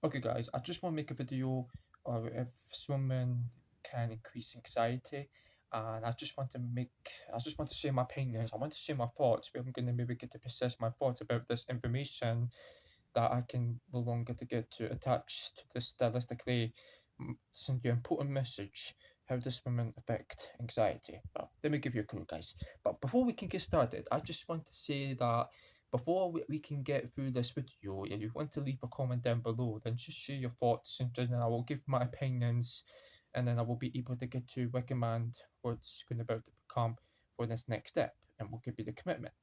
Okay, guys, I just want to make a video of if swimming can increase anxiety, and I just want to share my opinions. I want to share my thoughts. Where I'm going to maybe get to process my thoughts about this information that I can no longer to get to attach to this stylistically send you an important message. How does swimming affect anxiety? Well, let me give you a clue, guys. But before we can get started, I just want to say that before we can get through this video, if you want to leave a comment down below, then just share your thoughts and then I will give my opinions and then I will be able to get to recommend what's going about to become for this next step and we'll give you the commitment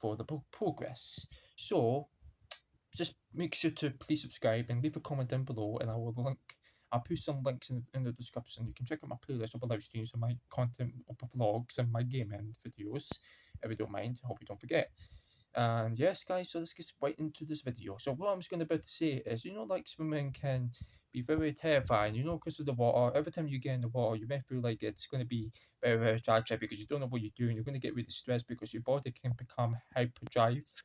for the progress. So just make sure to please subscribe and leave a comment down below and I'll put some links in the description. You can check out my playlist of live streams and my content of vlogs and my gaming videos if you don't mind. I hope you don't forget. And yes, guys, so let's get right into this video. So what I'm just going to about to say is, like swimming can be very terrifying, because of the water. Every time you get in the water, you may feel like it's going to be very, very tragic because you don't know what you're doing. You're going to get really stressed because your body can become hyperdrive,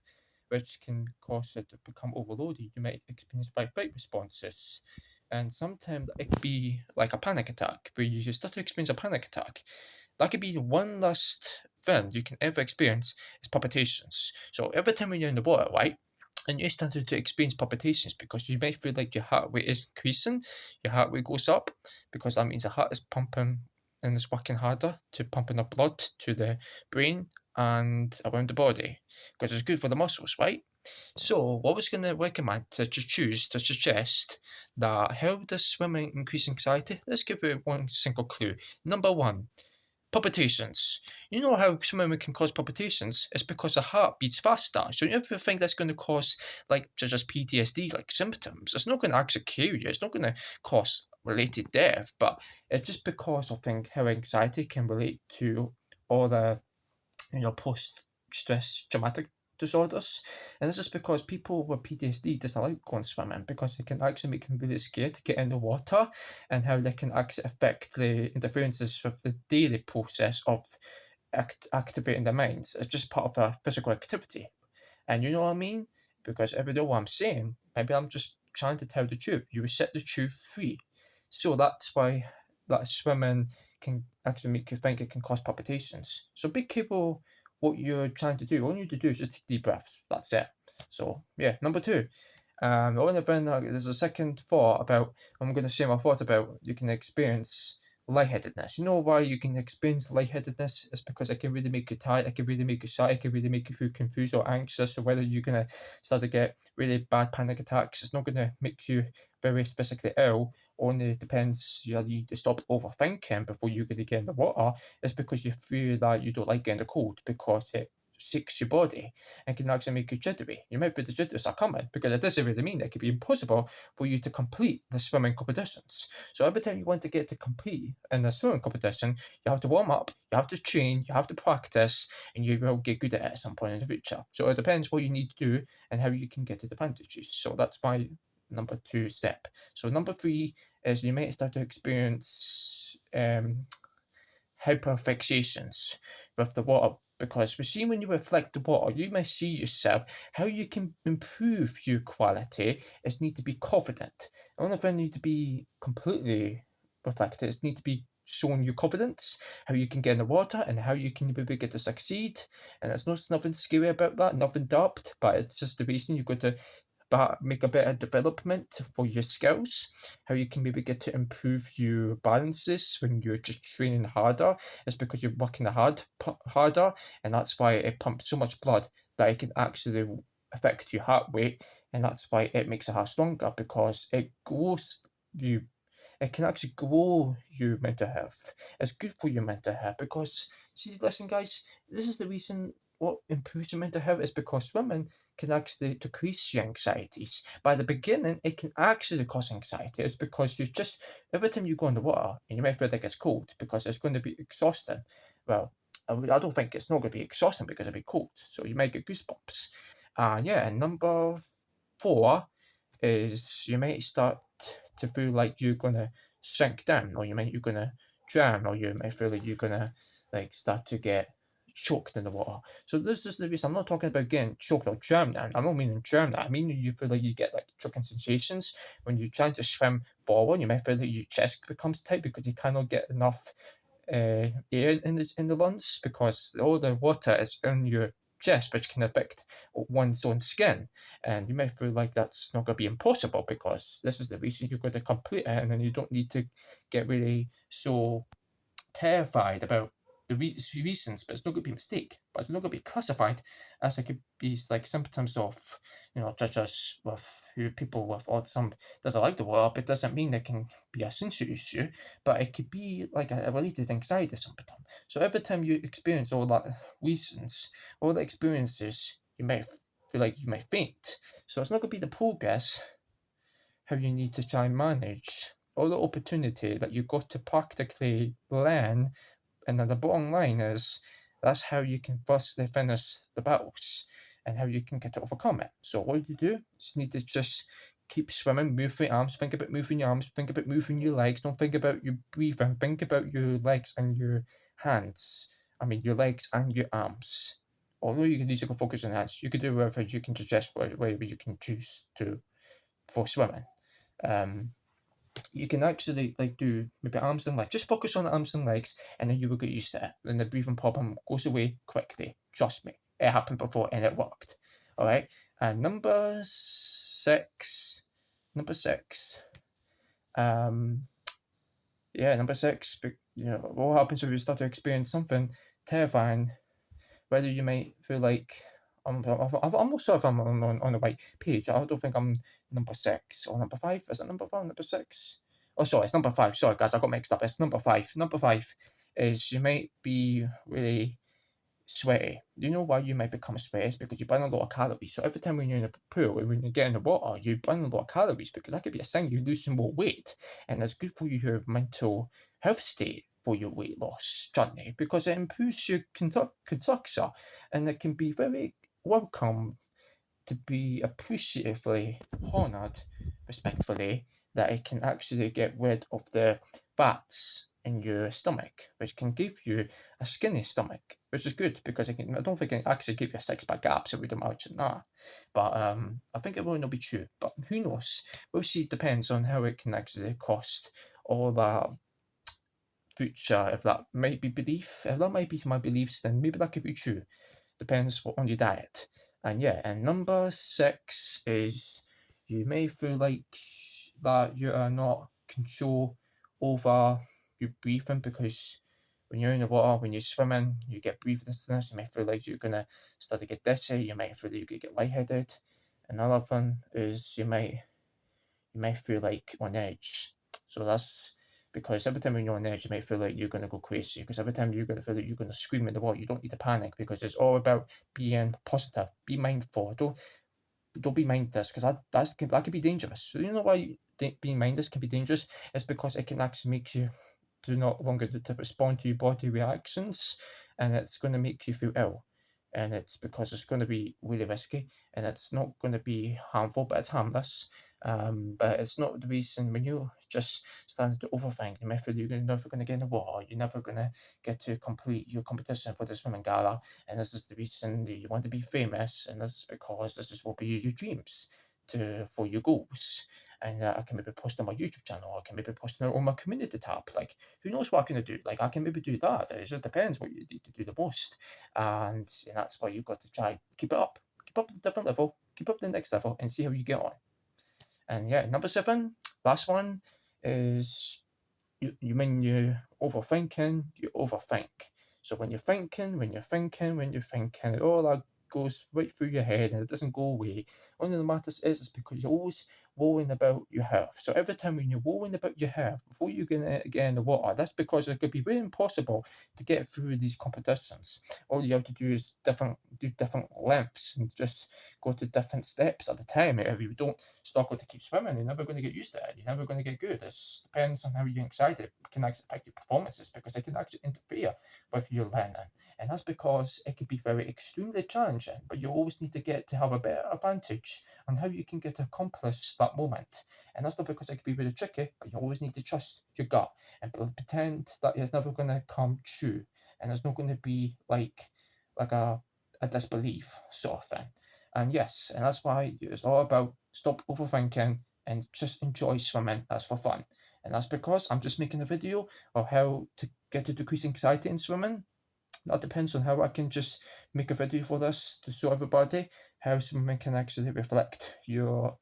which can cause it to become overloaded. You might experience fight responses. And sometimes it could be like a panic attack, where you start to experience a panic attack. That could be the one last thing you can ever experience is palpitations. So every time when you're in the water, right, and you start to experience palpitations because you may feel like your heart rate is increasing, your heart rate goes up because that means the heart is pumping and is working harder to pump enough blood to the brain and around the body because it's good for the muscles, right? So, what was going to recommend to choose to suggest that how does swimming increase anxiety? Let's give it one single clue. Number one, palpitations. You know how swimming can cause palpitations? It's because the heart beats faster. So you ever think that's going to cause like just PTSD like symptoms? It's not going to actually kill you. It's not going to cause related death, but it's just because I think how anxiety can relate to all the post stress traumatic disorders. And this is because people with PTSD dislike going swimming because it can actually make them really scared to get in the water and how they can actually affect the interferences with the daily process of activating their minds. It's just part of a physical activity. And you know what I mean? Because if you know what I'm saying, maybe I'm just trying to tell the truth. You set the truth free. So that's why that swimming can actually make you think it can cause palpitations. So be careful what you're trying to do. All you need to do is just take deep breaths. That's it. So yeah, number two. The only thing there's a second thought about I'm going to share my thoughts about you can experience lightheadedness. You know why you can experience lightheadedness? It's because it can really make you tired, it can really make you sad, it can really make you feel confused or anxious, or whether you're gonna start to get really bad panic attacks. It's not gonna make you very physically ill. Only depends you need to stop overthinking before you're gonna get in the water. It's because you feel that you don't like getting the cold because it shakes your body and can actually make you jittery. You might feel the jitters are coming because it doesn't really mean it could be impossible for you to complete the swimming competitions. So every time you want to get to compete in the swimming competition, you have to warm up, you have to train, you have to practice, and you will get good at it at some point in the future. So it depends what you need to do and how you can get the advantages. So that's my number two step. So number three is you might start to experience hyperfixations with the water because we see when you reflect the water, you may see yourself how you can improve your quality is need to be confident. The only thing need to be completely reflected is need to be showing your confidence, how you can get in the water and how you can maybe get to succeed. And there's nothing scary about that, nothing daft, but it's just the reason you've got to make a better development for your skills, how you can maybe get to improve your balances when you're just training harder. It's because you're working harder, and that's why it pumps so much blood that it can actually affect your heart rate, and that's why it makes your heart stronger because it grows you. It can actually grow your mental health. It's good for your mental health because see, listen, guys, this is the reason what improves your mental health is because swimming can actually decrease your anxieties. By the beginning, it can actually cause anxiety. It's because you just every time you go in the water and you might feel like it's cold because it's going to be exhausting. Well, I don't think it's not going to be exhausting because it'll be cold, so you might get goosebumps. Yeah, and number four is you might start to feel like you're gonna shrink down, or you're gonna drown, or you might feel like you're gonna like start to get choked in the water. So this is the reason I'm not talking about getting choked or drowning. I'm not meaning drowning. I mean you feel like you get like choking sensations when you try to swim forward. You might feel like your chest becomes tight because you cannot get enough air in the lungs because all the water is in your chest, which can affect one's own skin. And you might feel like that's not going to be impossible because this is the reason you're going to complete it, and then you don't need to get really so terrified about the reasons, but it's not going to be a mistake. But it's not going to be classified as it could be like symptoms of, just as with who people with autism doesn't like the word, but it doesn't mean it can be a sensory issue, but it could be like a related anxiety symptom. So every time you experience all that reasons, all the experiences, you might feel like you might faint. So it's not going to be the progress how you need to try and manage all the opportunity that you got to practically learn. And then the bottom line is that's how you can firstly finish the battles and how you can get to overcome it. So what you do is you need to just keep swimming, move your arms, think about moving your arms, think about moving your legs, don't think about your breathing, think about your legs and your hands. I mean your legs and your arms. Although you can easily focus on hands, you could do whatever you can suggest whatever you can choose to for swimming. Um, you can actually like do maybe arms and legs. Just focus on the arms and legs, and then you will get used to it. And the breathing problem goes away quickly. Trust me, it happened before and it worked. All right. And number six. Number six. Um. Yeah, number six. What happens if you start to experience something terrifying? Whether you might feel like I'm not sure if I'm on the right page. I don't think I'm number six or number five. Is it number five? Number six? Oh, sorry, it's number five. Sorry, guys, I got mixed up. It's number five. Number five is you might be really sweaty. You know why you might become sweaty? It's because you burn a lot of calories. So every time when you're in a pool and when you get in the water, you burn a lot of calories because that could be a sign you're losing more weight. And it's good for your mental health state for your weight loss journey because it improves your conductor and it can be very welcome to be appreciatively honoured, respectfully, that it can actually get rid of the fats in your stomach, which can give you a skinny stomach, which is good because I don't think it can actually give you a six-pack abs, I would imagine that. But I think it will not be true. But who knows? We'll see. It depends on how it can actually cost all that future. If that might be belief, if that might be my beliefs, then maybe that could be true. Depends on your diet. And yeah, and number six is you may feel like that you are not control over your breathing because when you're in the water, when you're swimming, you get breathlessness. You may feel like you're gonna start to get dizzy. You might feel that you could get lightheaded. Another thing is you might feel like on edge. So that's because every time when you're on edge, you might feel like you're going to go crazy. Because every time you're going to feel like you're going to scream in the water, you don't need to panic because it's all about being positive. Be mindful. Don't be mindless because that could be dangerous. So you know why being mindless can be dangerous? It's because it can actually make you do not longer to respond to your body reactions, and it's going to make you feel ill. And it's because it's going to be really risky, and it's not going to be harmful, but it's harmless. But it's not the reason when you just start to overthink, you might feel you're never going to get in the water, you're never going to get to complete your competition for the swimming gala, and this is the reason that you want to be famous, and this is because this is what be your dreams for your goals. And I can maybe post on my YouTube channel, I can maybe post it on my community tab. Like, who knows what I can do? Like, I can maybe do that. It just depends what you need to do the most, and that's why you've got to try keep it up, keep up the different level, keep up the next level, and see how you get on. And yeah, number seven, last one is when you're overthinking, you overthink. So when you're thinking, it all that goes right through your head and it doesn't go away. One of the matters is because you're always worrying about your health. So every time when you're worrying about your health before you get in the water, that's because it could be very impossible to get through these competitions. All you have to do is do different lengths and just go to different steps at a time. If you don't struggle to keep swimming, you're never going to get used to it. You're never going to get good. It depends on how you're excited. It can actually affect your performances because it can actually interfere with your learning. And that's because it can be very extremely challenging, but you always need to get to have a better advantage on how you can get to accomplish that moment. And that's not because it can be really tricky, but you always need to trust your gut and pretend that it's never going to come true. And it's not going to be like like a disbelief sort of thing. And yes, and that's why it's all about stop overthinking and just enjoy swimming. That's for fun. And that's because I'm just making a video of how to get to decrease anxiety in swimming. That depends on how I can just make a video for this to show everybody how swimming can actually reflect your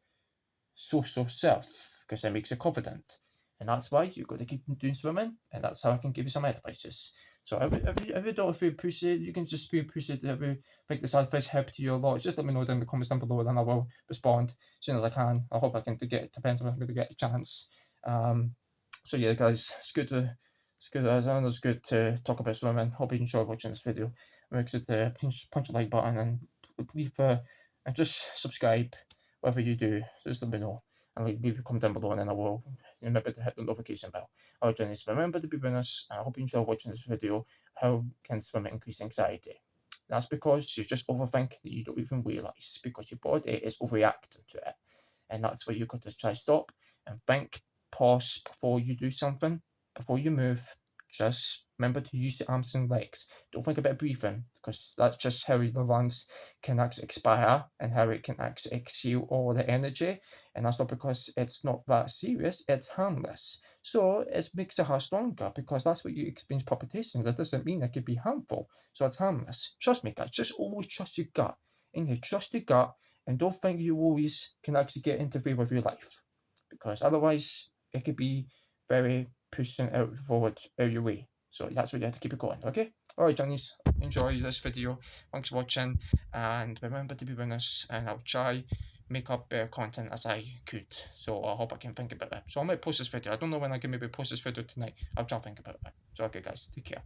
social self, because it makes you confident. And that's why you've got to keep doing swimming, and that's how I can give you some advices. So every dollar if you appreciate, you can just be appreciate every think this advice helped you a lot. Just let me know down in the comments down below, and I will respond as soon as I can. I hope I can get it depends on if I'm going to get a chance. So yeah, guys, it's good to talk about swimming. Hope you enjoy watching this video. Make sure to punch the like button and leave and just subscribe whatever you do. Just let me know and leave a comment down below, and then I will remember to hit the notification bell. Alright, Junnies, remember to be with us. I hope you enjoy watching this video. How can swimming increase anxiety? That's because you just overthink that you don't even realise, because your body is overreacting to it. And that's where you've got to try stop and think, pause before you do something, before you move. Just remember to use your arms and legs. Don't think about breathing, because that's just how the lungs can actually expire and how it can actually exhale all the energy. And that's not because it's not that serious, it's harmless. So it makes your heart stronger, because that's what you experience palpitations. That doesn't mean it could be harmful. So it's harmless. Trust me, guys. Just always trust your gut. And you trust your gut, and don't think you always can actually get interfere with your life, because otherwise it could be very pushing out forward out your way. So that's what you have to keep it going. Okay. All right, Johnnies. Enjoy this video. Thanks for watching, and remember to be with us. And I'll try make up better content as I could. So I hope I can think about it. So I might post this video. I don't know when I can maybe post this video tonight. I'll try to think about it. So okay, guys, take care.